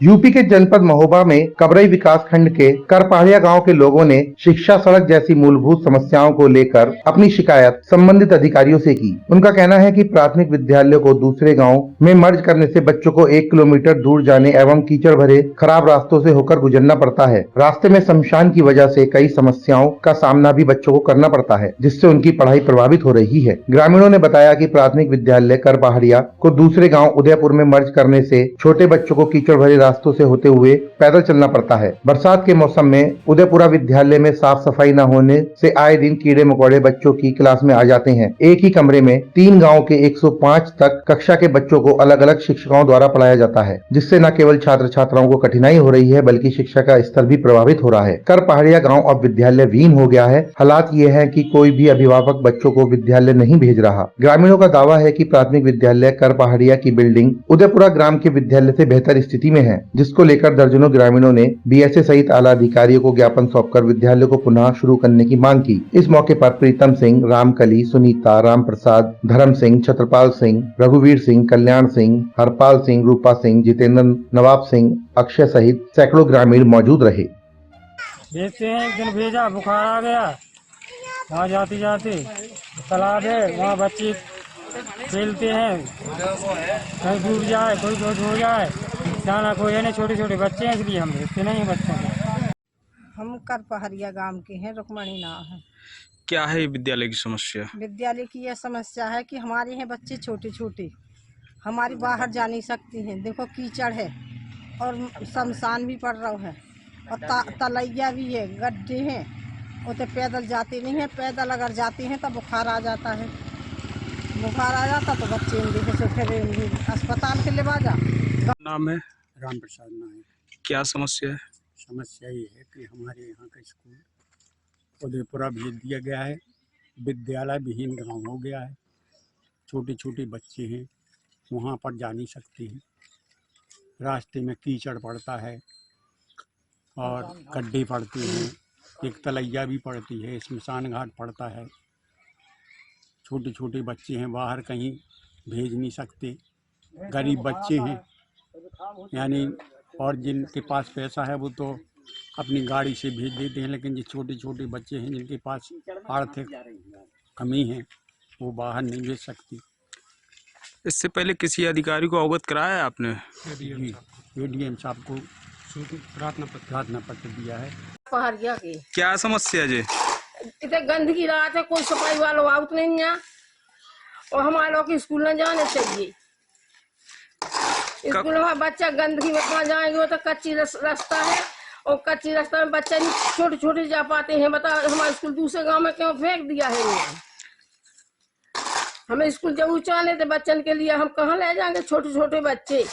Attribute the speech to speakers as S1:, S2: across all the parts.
S1: UP के जनपद महोबा में कबरई विकास खंड के करपहाड़िया गांव के लोगों ने शिक्षा सड़क जैसी मूलभूत समस्याओं को लेकर अपनी शिकायत संबंधित अधिकारियों से की। उनका कहना है कि प्राथमिक विद्यालय को दूसरे गांव में मर्ज करने से बच्चों को 1 किलोमीटर दूर जाने एवं कीचड़ भरे खराब रास्तों से होकर गुजरना पड़ता है। रास्ते में शमशान की वजह से कई समस्याओं का सामना भी बच्चों को करना पड़ता है, जिससे उनकी पढ़ाई प्रभावित हो रही है। ग्रामीणों ने बताया कि प्राथमिक विद्यालय करपहाड़िया को दूसरे गांव उदयपुर में मर्ज करने से छोटे बच्चों को कीचड़ भरे रास्तों से होते हुए पैदल चलना पड़ता है। बरसात के मौसम में उदयपुरा विद्यालय में साफ सफाई न होने से आए दिन कीड़े मकोड़े बच्चों की क्लास में आ जाते हैं। एक ही कमरे में 3 गांव के 105 तक कक्षा के बच्चों को अलग अलग शिक्षकों द्वारा पढ़ाया जाता है, जिससे न केवल छात्र छात्राओं को कठिनाई हो रही है बल्कि शिक्षा का स्तर भी प्रभावित हो रहा है। करपहाड़िया गांव अब विद्यालय विहीन हो गया है। हालात ये है कि कोई भी अभिभावक बच्चों को विद्यालय नहीं भेज रहा। ग्रामीणों का दावा है कि प्राथमिक विद्यालय करपहाड़िया की बिल्डिंग उदयपुरा ग्राम के विद्यालय से बेहतर स्थिति में है, जिसको लेकर दर्जनों ग्रामीणों ने बीएसए सहित आला अधिकारियों को ज्ञापन सौंपकर विद्यालय को पुनः शुरू करने की मांग की। इस मौके पर प्रीतम सिंह, रामकली, सुनीता, राम प्रसाद, धर्म सिंह, छत्रपाल सिंह, रघुवीर सिंह, कल्याण सिंह, हरपाल सिंह, रूपा सिंह, जितेंद्र, नवाब सिंह, अक्षय सहित सैकड़ों ग्रामीण मौजूद रहे।
S2: भेजते हैं, एक दिन भेजा, बुखार आ गया, वहाँ जाते जाते तालाब है, वहाँ बच्चे खेलते हैं, कहीं डूब जाए, कोई कुछ हो जाए, जाना कोई है नहीं, छोटे छोटे बच्चे हैं, इसलिए हम भेजते नहीं हैं बच्चों को।
S3: हम करपहाड़िया गांव के हैं, रुक्मणी नाव है।
S4: क्या है ये विद्यालय की समस्या?
S3: विद्यालय की यह समस्या है कि हमारे यहाँ बच्चे छोटे छोटे, हमारी बाहर जा नहीं सकती हैं। देखो कीचड़ है और शमशान भी पड़ रहा है और तलैया भी है, गड्ढे हैं, उते पैदल जाते नहीं हैं। पैदल अगर जाते हैं तो बुखार आ जाता है, बुखार आ जाता तो बच्चे देखे से फिर अस्पताल के ले जा।
S4: नाम है?
S5: राम प्रसाद नायक।
S4: क्या समस्या है?
S5: समस्या ये है कि हमारे यहाँ का स्कूल उदयपुरा भेज दिया गया है, विद्यालय विहीन गांव हो गया है। छोटे छोटे बच्चे हैं, वहाँ पर जा नहीं सकते हैं। रास्ते में कीचड़ पड़ता है और गड्ढे पड़ते हैं, एक तलैया भी पड़ती है, शमशान घाट पड़ता है। छोटे छोटे बच्चे हैं, बाहर कहीं भेज नहीं सकते। गरीब बच्चे हैं यानी, और जिनके पास पैसा है वो तो अपनी गाड़ी से भेज देते हैं, लेकिन जो छोटे छोटे बच्चे हैं जिनके पास आर्थिक कमी है वो बाहर नहीं भेज सकती।
S4: इससे पहले किसी अधिकारी को अवगत कराया है आपने?
S5: एडीएम साहब को प्रार्थना पत्र दिया है।
S6: पहाड़िया के
S4: क्या समस्या है?
S6: इतने गंदगी रात है, कोई सफाई वालों आउट नहीं है और हमारे लोग स्कूल न जाने चाहिए। स्कूल में बच्चा गंदगी में कहाँ जाएंगे, वो तो कच्ची रास्ता है और कच्ची रास्ता में बच्चा छोटे छोटे जा पाते हैं। बता, हमारा स्कूल दूसरे गांव में क्यों फेंक दिया है? हमें स्कूल जब ऊँचाने थे बच्चन के लिए, हम कहाँ ले जाएंगे छोटे छोटे बच्चे?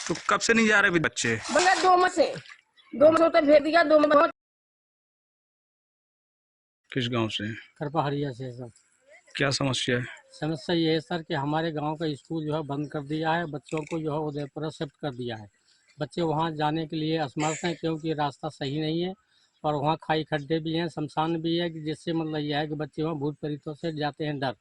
S4: तो कब से नहीं जा रहे बच्चे?
S6: भैया 2 माह से तो भेज दिया। 2 माह।
S4: किस गांव से?
S2: करपहाड़िया से सर।
S4: क्या समस्या है?
S2: समस्या ये है सर कि हमारे गांव का स्कूल जो है बंद कर दिया है, बच्चों को जो है उदयपुरा शिफ्ट कर दिया है। बच्चे वहां जाने के लिए असमर्थ हैं क्योंकि रास्ता सही नहीं है और वहां खाई खड्डे भी हैं, शमशान भी है, कि जिससे मतलब यह है कि बच्चे वहाँ भूत प्रेतों से जाते हैं डर,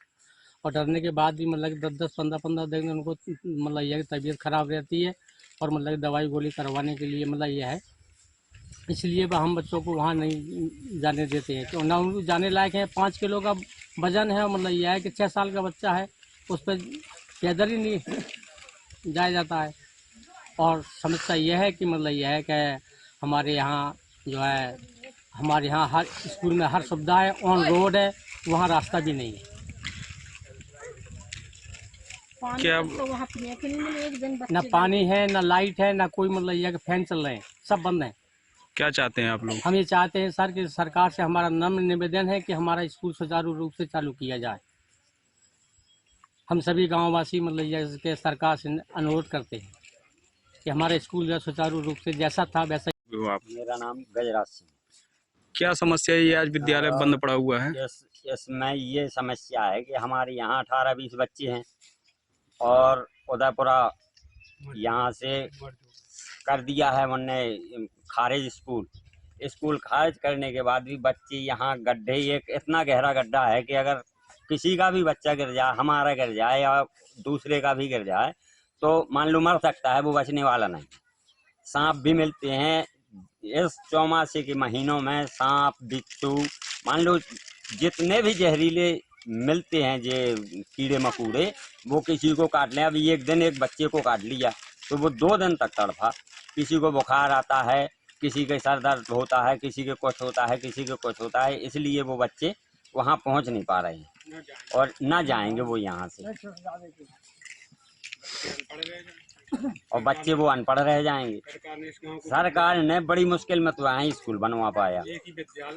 S2: और डरने के बाद भी मतलब 10-10, 15-15 दिन उनको मतलब यह तबीयत खराब रहती है और मतलब दवाई गोली करवाने के लिए मतलब यह है, इसलिए हम बच्चों को वहाँ नहीं जाने देते हैं। तो ना उनको जाने लायक है। 5 किलो का वजन है, मतलब यह है कि 6 साल का बच्चा है, उस पर पैदल ही नहीं जाया जाता है। और समस्या यह है कि मतलब यह है कि हमारे यहाँ जो है, हमारे यहाँ हर स्कूल में हर सुविधा है, ऑन रोड है, वहाँ रास्ता भी नहीं है।
S4: क्या
S3: तो वहाँ पीने के लिए मिले, एक दिन
S2: ना पानी है, ना लाइट है, ना कोई मतलब यह कि फैन चल रहे हैं, सब बंद हैं।
S4: क्या चाहते हैं आप लोग?
S2: हम ये चाहते हैं सर कि सरकार से हमारा नम्र निवेदन है कि हमारा स्कूल सुचारू रूप से चालू किया जाए। हम सभी गांववासी मतलब ये के सरकार से अनुरोध करते हैं कि हमारा स्कूल जो सुचारू रूप से जैसा था वैसा।
S7: मेरा नाम गजराज सिंह।
S4: क्या समस्या है? ये आज विद्यालय बंद पड़ा हुआ है।
S7: इसमें ये समस्या है कि हमारे यहाँ 18-20 बच्चे हैं और उदयपुरा यहाँ से कर दिया है उनने खारिज। स्कूल खारिज करने के बाद भी बच्चे यहाँ गड्ढे, एक इतना गहरा गड्ढा है कि अगर किसी का भी बच्चा गिर जाए, हमारा गिर जाए या दूसरे का भी गिर जाए, तो मान लो मर सकता है, वो बचने वाला नहीं। सांप भी मिलते हैं। इस चौमासे के महीनों में सांप, बिच्छू, मान लो जितने भी जहरीले मिलते हैं ये कीड़े मकोड़े, वो किसी को काट लें। अभी एक दिन एक बच्चे को काट लिया तो वो 2 दिन तक तड़फा। किसी को बुखार आता है, किसी के सर दर्द होता है, किसी के कुछ होता है, किसी के कुछ होता है, इसलिए वो बच्चे वहाँ पहुँच नहीं पा रहे हैं और ना जाएंगे वो यहाँ से, और बच्चे वो अनपढ़ रह जाएंगे। सरकार ने बड़ी मुश्किल में तो यहाँ स्कूल बनवा पाया,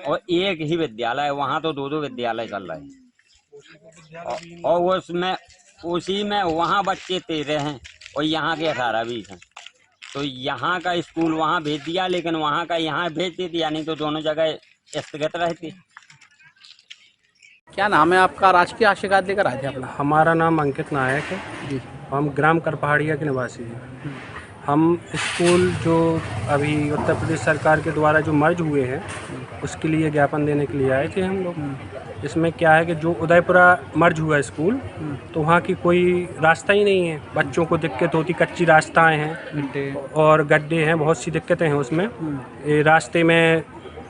S7: और एक ही विद्यालय, वहाँ तो 2-2 विद्यालय चल रहे हैं, और उसमें उसी में वहाँ बच्चे 13 हैं और यहाँ के 18-20 हैं। तो यहाँ का स्कूल वहाँ भेज दिया, लेकिन वहाँ का यहाँ भेज दिया, नहीं तो दोनों जगह स्थगित रहती।
S8: क्या नाम है आपका? आज की शिकायत लेकर आए थे अपना?
S9: हमारा नाम अंकित नायक है जी। हम ग्राम करपहाड़िया के निवासी हैं। हम स्कूल जो अभी उत्तर प्रदेश सरकार के द्वारा जो मर्ज हुए हैं उसके लिए ज्ञापन देने के लिए आए थे हम लोग। इसमें क्या है कि जो उदयपुरा मर्ज हुआ स्कूल, तो वहाँ की कोई रास्ता ही नहीं है, बच्चों को दिक्कत होती, कच्ची रास्ताएं हैं और गड्ढे हैं, बहुत सी दिक्कतें हैं उसमें। रास्ते में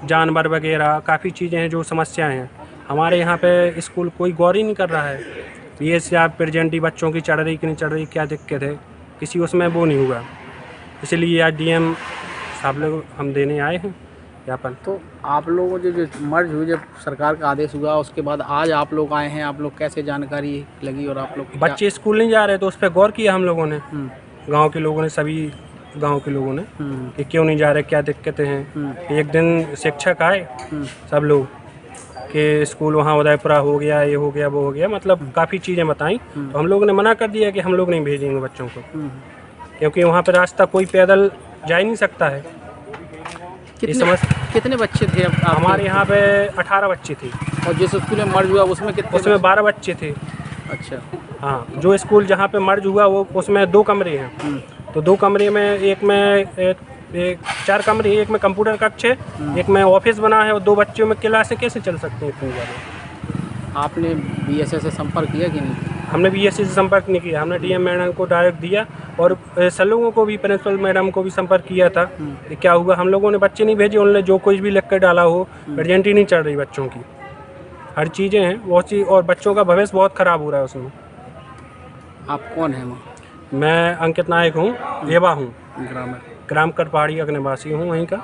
S9: जानवर वगैरह काफ़ी चीज़ें हैं जो समस्याएं हैं। हमारे यहाँ पे स्कूल कोई गौर ही नहीं कर रहा है। ये से आप प्रेजेंटी बच्चों की चढ़ रही कि नहीं चढ़ रही, क्या दिक्कत है, किसी उसमें वो नहीं हुआ। इसलिए आज डीएम साहब लोग हम देने आए हैं ज्ञापन।
S8: तो आप लोगों जो मर्ज हुई, जब सरकार का आदेश हुआ उसके बाद आज आप लोग आए हैं, आप लोग कैसे जानकारी लगी और आप लोग
S9: बच्चे स्कूल नहीं जा रहे तो उस पर गौर किया हम लोगों ने, गांव के लोगों ने, सभी गांव के लोगों ने कि क्यों नहीं जा रहे, क्या दिक्कतें हैं। एक दिन शिक्षक आए सब लोग कि स्कूल वहाँ उदयपुरा हो गया, ये हो गया, वो हो गया, मतलब काफ़ी चीज़ें बताई। तो हम लोगों ने मना कर दिया कि हम लोग नहीं भेजेंगे बच्चों को, क्योंकि वहाँ पर रास्ता कोई पैदल जा ही नहीं सकता है।
S8: कितने बच्चे थे
S9: हमारे यहाँ पे 18 बच्चे थे।
S8: और जिस स्कूल में मर्ज हुआ उसमें कितने?
S9: उसमें 12 बच्चे थे।
S8: अच्छा।
S9: हाँ, जो स्कूल जहाँ पे मर्ज हुआ वो उसमें 2 कमरे हैं। तो 2 कमरे में एक में 4 कमरे, एक में कंप्यूटर कक्ष है, एक में ऑफिस बना है, और 2 बच्चों में क्लासें कैसे चल सकती हैं इतनी ज़्यादा।
S8: आपने बीएसए से संपर्क किया कि नहीं?
S9: हमने बीएससी से संपर्क नहीं किया, हमने डीएम मैडम को डायरेक्ट दिया और सब लोगों को भी, प्रिंसिपल मैडम को भी संपर्क किया था। क्या हुआ, हम लोगों ने बच्चे नहीं भेजे, उन्होंने जो कुछ भी लिख कर डाला हो, प्रेजेंटी नहीं चढ़ रही बच्चों की, हर चीज़ें हैं बहुत सी, और बच्चों का भविष्य बहुत ख़राब हो रहा है उसमें।
S8: आप कौन हैं?
S9: मैं अंकित नायक हूँ, रेवा हूँ, ग्राम करपहाड़िया का निवासी हूँ वहीं का।